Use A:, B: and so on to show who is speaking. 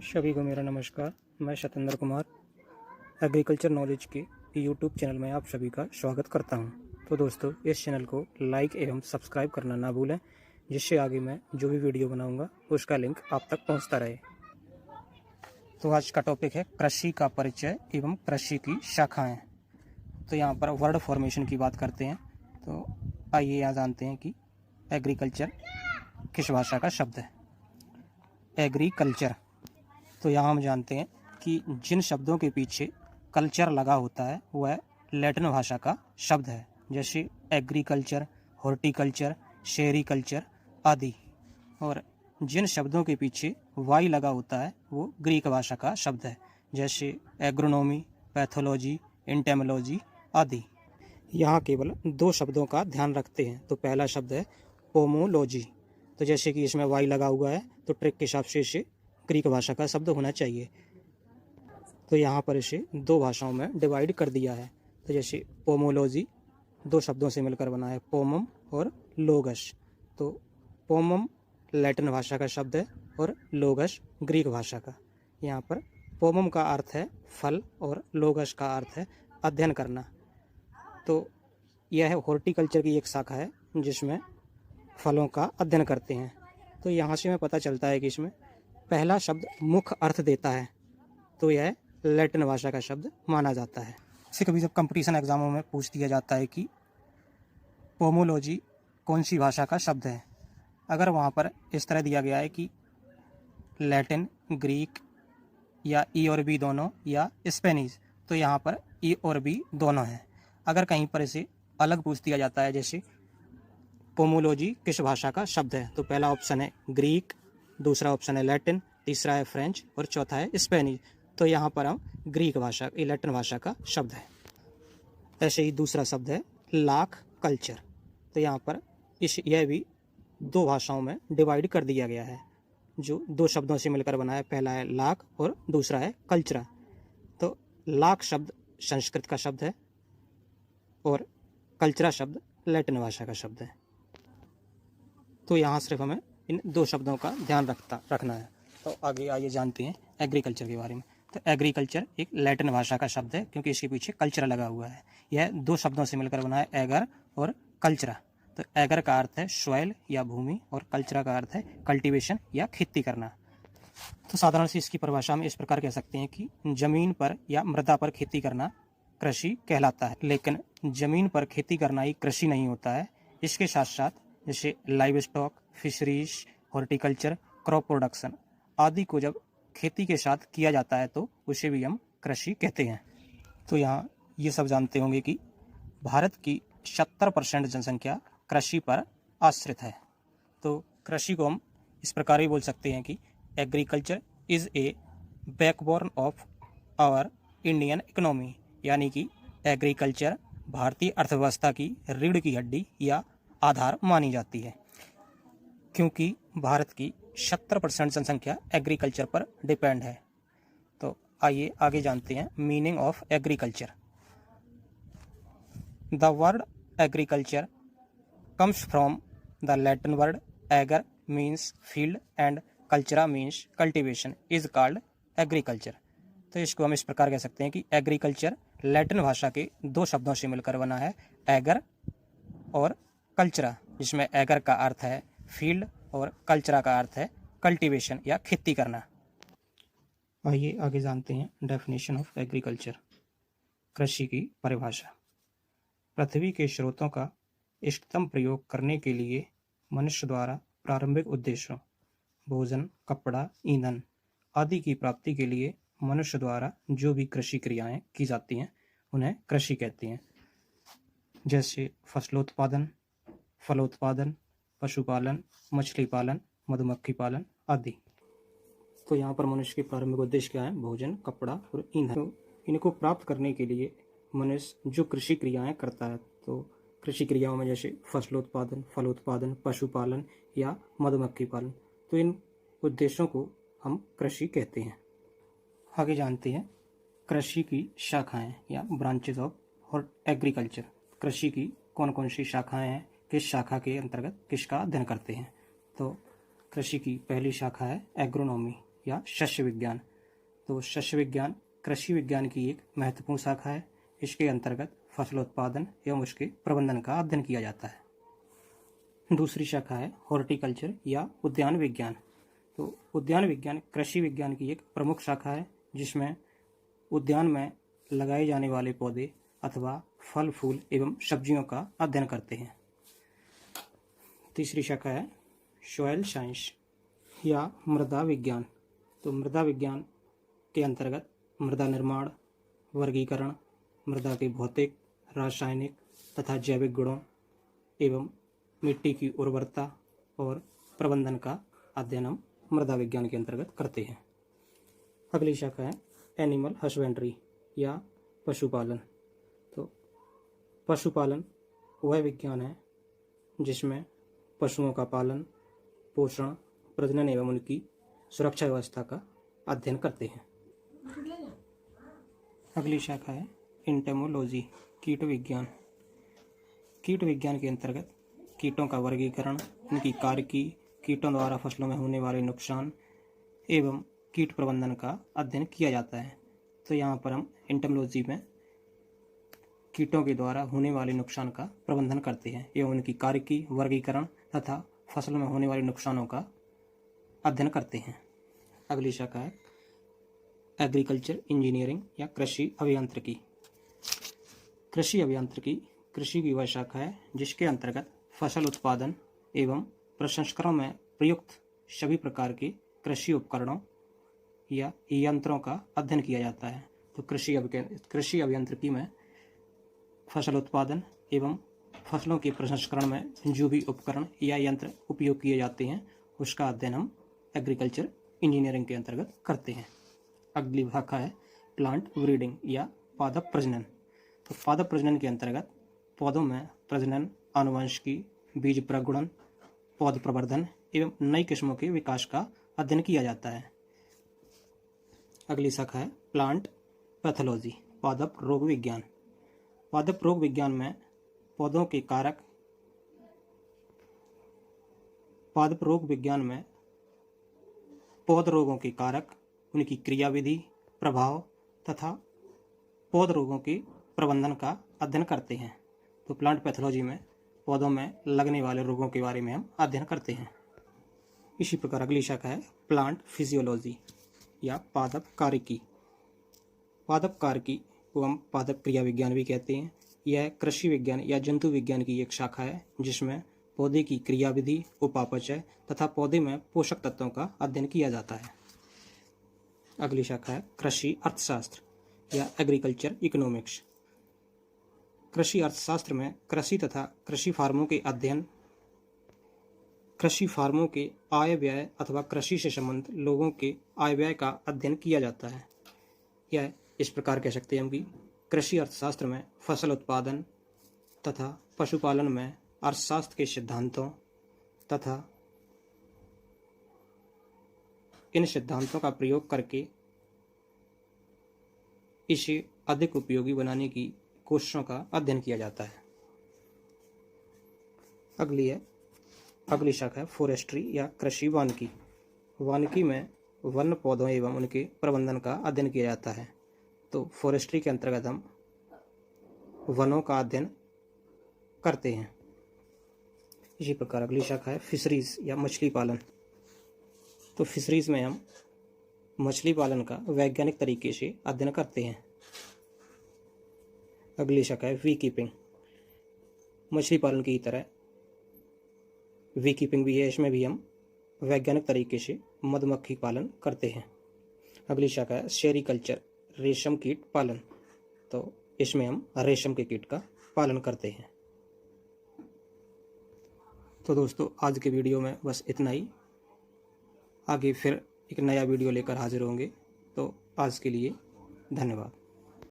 A: सभी को मेरा नमस्कार। मैं सतेंद्र कुमार एग्रीकल्चर नॉलेज के यूट्यूब चैनल में आप सभी का स्वागत करता हूं। तो दोस्तों, इस चैनल को लाइक एवं सब्सक्राइब करना ना भूलें, जिससे आगे मैं जो भी वीडियो बनाऊंगा उसका लिंक आप तक पहुंचता रहे। तो आज का टॉपिक है कृषि का परिचय एवं कृषि की शाखाएं। तो यहाँ पर वर्ड फॉर्मेशन की बात करते हैं। तो आइए यहाँ जानते हैं कि एग्रीकल्चर किस भाषा का शब्द है। एग्रीकल्चर, तो यहाँ हम जानते हैं कि जिन शब्दों के पीछे कल्चर लगा होता है वह लैटिन भाषा का शब्द है, जैसे एग्रीकल्चर, हॉर्टिकल्चर, सेरीकल्चर आदि। और जिन शब्दों के पीछे वाई लगा होता है वो ग्रीक भाषा का शब्द है, जैसे एग्रोनॉमी, पैथोलॉजी, एंटेमोलॉजी आदि। यहाँ केवल दो शब्दों का ध्यान रखते हैं। तो पहला शब्द है पोमोलॉजी। तो जैसे कि इसमें वाई लगा हुआ है तो ट्रिक के हिसाब से इसे ग्रीक भाषा का शब्द होना चाहिए। तो यहाँ पर इसे दो भाषाओं में डिवाइड कर दिया है। तो जैसे पोमोलॉजी दो शब्दों से मिलकर बना है, पोमम और लोगस। तो पोमम लैटिन भाषा का शब्द है और लोगस ग्रीक भाषा का। यहाँ पर पोमम का अर्थ है फल और लोगस का अर्थ है अध्ययन करना। तो यह हॉर्टिकल्चर की एक शाखा है जिसमें फलों का अध्ययन करते हैं। तो यहाँ से हमें पता चलता है कि इसमें पहला शब्द मुख्य अर्थ देता है, तो यह लैटिन भाषा का शब्द माना जाता है। इसे कभी जब कंपटीशन एग्जामों में पूछ दिया जाता है कि पोमोलॉजी कौन सी भाषा का शब्द है, अगर वहाँ पर इस तरह दिया गया है कि लैटिन, ग्रीक या ई और बी दोनों या स्पेनिश, तो यहाँ पर ई और बी दोनों हैं। अगर कहीं पर इसे अलग पूछ दिया जाता है, जैसे पोमोलॉजी किस भाषा का शब्द है, तो पहला ऑप्शन है ग्रीक, दूसरा ऑप्शन है लैटिन, तीसरा है फ्रेंच और चौथा है स्पेनिश। तो यहाँ पर हम ग्रीक भाषा, लैटिन भाषा का शब्द है। ऐसे ही दूसरा शब्द है लाख कल्चर। तो यहाँ पर यह भी दो भाषाओं में डिवाइड कर दिया गया है, जो दो शब्दों से मिलकर बना है। पहला है लाख और दूसरा है कल्चरा। तो लाख शब्द संस्कृत का शब्द है और कल्चरा शब्द लैटिन भाषा का शब्द है। तो यहाँ सिर्फ हमें इन दो शब्दों का ध्यान रखना है। तो आगे आइए जानते हैं एग्रीकल्चर के बारे में। तो एग्रीकल्चर एक लैटिन भाषा का शब्द है, क्योंकि इसके पीछे कल्चर लगा हुआ है। यह दो शब्दों से मिलकर बना है, एगर और कल्चरा। तो एगर का अर्थ है सॉइल या भूमि और कल्चरा का अर्थ है कल्टीवेशन या खेती करना। तो साधारण से इसकी परिभाषा हम इस प्रकार कह सकते हैं कि जमीन पर या मृदा पर खेती करना कृषि कहलाता है। लेकिन जमीन पर खेती करना ही कृषि नहीं होता है। इसके साथ साथ जैसे live stock, fisheries, horticulture, crop production आदि को जब खेती के साथ किया जाता है तो उसे भी हम कृषि कहते हैं। तो यहाँ ये सब जानते होंगे कि भारत की 70% जनसंख्या कृषि पर आश्रित है। तो कृषि को हम इस प्रकार भी बोल सकते हैं कि agriculture is a backbone of our Indian economy, यानी कि एग्रीकल्चर भारतीय अर्थव्यवस्था की रीढ़ की हड्डी या आधार मानी जाती है, क्योंकि भारत की 70% जनसंख्या एग्रीकल्चर पर डिपेंड है। तो आइए आगे जानते हैं meaning of agriculture. The word agriculture comes from the Latin word ager means field and cultura means cultivation is called agriculture. तो इसको हम इस प्रकार कह सकते हैं कि एग्रीकल्चर लैटिन भाषा के दो शब्दों से मिलकर बना है, एगर और कल्चरा, जिसमें एगर का अर्थ है फील्ड और कल्चरा का अर्थ है कल्टीवेशन या खेती करना। आइए आगे जानते हैं डेफिनेशन ऑफ एग्रीकल्चर। कृषि की परिभाषा। पृथ्वी के स्रोतों का इष्टतम प्रयोग करने के लिए मनुष्य द्वारा प्रारंभिक उद्देश्यों भोजन, कपड़ा, ईंधन आदि की प्राप्ति के लिए मनुष्य द्वारा जो भी कृषि क्रियाएं की जाती हैं उन्हें कृषि कहते हैं, जैसे फसलोत्पादन, फलोत्पादन, पशुपालन, मछली पालन, मधुमक्खी पालन आदि। तो यहाँ पर मनुष्य के प्रारंभिक उद्देश्य क्या है? भोजन, कपड़ा और ईंधन। तो इनको प्राप्त करने के लिए मनुष्य जो कृषि क्रियाएं करता है, तो कृषि क्रियाओं में जैसे फसलोत्पादन, फलोत्पादन, पशुपालन या मधुमक्खी पालन, तो इन उद्देश्यों को हम कृषि कहते हैं। आगे जानते हैं कृषि की शाखाएं या ब्रांचेज ऑफ एग्रीकल्चर। कृषि की कौन कौन सी शाखाएं हैं, किस शाखा के अंतर्गत किसका अध्ययन करते हैं। तो कृषि की पहली शाखा है एग्रोनॉमी, या शस्य विज्ञान। तो शस्य विज्ञान कृषि विज्ञान की एक महत्वपूर्ण शाखा है। इसके अंतर्गत फसलोत्पादन एवं उसके प्रबंधन का अध्ययन किया जाता है। दूसरी शाखा है हॉर्टिकल्चर या उद्यान विज्ञान। तो उद्यान विज्ञान कृषि विज्ञान की एक प्रमुख शाखा है, जिसमें उद्यान में लगाए जाने वाले पौधे अथवा फल फूल एवं सब्जियों का अध्ययन करते हैं। तीसरी शाखा है सॉइल साइंस या मृदा विज्ञान। तो मृदा विज्ञान के अंतर्गत मृदा निर्माण, वर्गीकरण, मृदा के भौतिक, रासायनिक तथा जैविक गुणों एवं मिट्टी की उर्वरता और प्रबंधन का अध्ययन हम मृदा विज्ञान के अंतर्गत करते हैं। अगली शाखा है एनिमल हस्बेंड्री या पशुपालन। तो पशुपालन वह विज्ञान है जिसमें पशुओं का पालन, पोषण, प्रजनन एवं उनकी सुरक्षा व्यवस्था का अध्ययन करते हैं। अगली शाखा है एंटोमोलॉजी, कीट विज्ञान। कीट विज्ञान के अंतर्गत कीटों का वर्गीकरण, उनकी कार्यकी, कीटों द्वारा फसलों में होने वाले नुकसान एवं कीट प्रबंधन का अध्ययन किया जाता है। तो यहाँ पर हम एंटोमोलॉजी में कीटों के द्वारा होने वाले नुकसान का प्रबंधन करते हैं एवं उनकी कार्यकी, वर्गीकरण तथा फसलों में होने वाले नुकसानों का अध्ययन करते हैं। अगली शाखा है एग्रीकल्चर इंजीनियरिंग या कृषि अभियांत्रिकी। कृषि अभियांत्रिकी कृषि की वह शाखा है जिसके अंतर्गत फसल उत्पादन एवं प्रसंस्करण में प्रयुक्त सभी प्रकार के कृषि उपकरणों या यंत्रों का अध्ययन किया जाता है। तो कृषि अभियांत्रिकी में फसल उत्पादन एवं फसलों के प्रसंस्करण में जो भी उपकरण या यंत्र उपयोग किए जाते हैं उसका अध्ययन हम एग्रीकल्चर इंजीनियरिंग के अंतर्गत करते हैं। अगली शाखा है प्लांट ब्रीडिंग या पादप प्रजनन। तो पादप प्रजनन के अंतर्गत पौधों में प्रजनन, आनुवंशिकी, बीज प्रगुणन, पौध प्रवर्धन एवं नई किस्मों के विकास का अध्ययन किया जाता है। अगली शाखा है प्लांट पैथोलॉजी, पादप रोग विज्ञान। पादप रोग विज्ञान में पौधों के कारक, पादप रोग विज्ञान में पौध रोगों के कारक, उनकी क्रियाविधि, प्रभाव तथा पौध रोगों के प्रबंधन का अध्ययन करते हैं। तो प्लांट पैथोलॉजी में पौधों में लगने वाले रोगों के बारे में हम अध्ययन करते हैं। इसी प्रकार अगली शाखा है प्लांट फिजियोलॉजी या पादप कार्यकी। पादप कार्यकी को हम पादप क्रिया विज्ञान भी कहते हैं। यह कृषि विज्ञान या जंतु विज्ञान की एक शाखा है जिसमें पौधे की क्रियाविधि, उपापचय तथा पौधे में पोषक तत्वों का अध्ययन किया जाता है। अगली शाखा है कृषि अर्थशास्त्र या एग्रीकल्चर इकोनॉमिक्स। कृषि अर्थशास्त्र में कृषि तथा कृषि फार्मों के अध्ययन, कृषि फार्मों के आय व्यय अथवा कृषि से संबंधित लोगों के आय व्यय का अध्ययन किया जाता है। यह इस प्रकार कह सकते हैं हम कि कृषि अर्थशास्त्र में फसल उत्पादन तथा पशुपालन में अर्थशास्त्र के सिद्धांतों तथा इन सिद्धांतों का प्रयोग करके इसे अधिक उपयोगी बनाने की कोशिशों का अध्ययन किया जाता है। अगली शाखा है फॉरेस्ट्री या कृषि वानिकी। वानिकी में वन पौधों एवं उनके प्रबंधन का अध्ययन किया जाता है। तो फॉरेस्ट्री के अंतर्गत हम वनों का अध्ययन करते हैं। इसी प्रकार अगली शाखा है फिशरीज या मछली पालन। तो फिशरीज में हम मछली पालन का वैज्ञानिक तरीके से अध्ययन करते हैं। अगली शाखा है वी कीपिंग। मछली पालन की तरह वी कीपिंग भी है, इसमें भी हम वैज्ञानिक तरीके से मधुमक्खी पालन करते हैं। अगली शाखा है सेरीकल्चर, रेशम कीट पालन। तो इसमें हम रेशम के कीट का पालन करते हैं। तो दोस्तों आज के वीडियो में बस इतना ही। आगे फिर एक नया वीडियो लेकर हाजिर होंगे। तो आज के लिए धन्यवाद।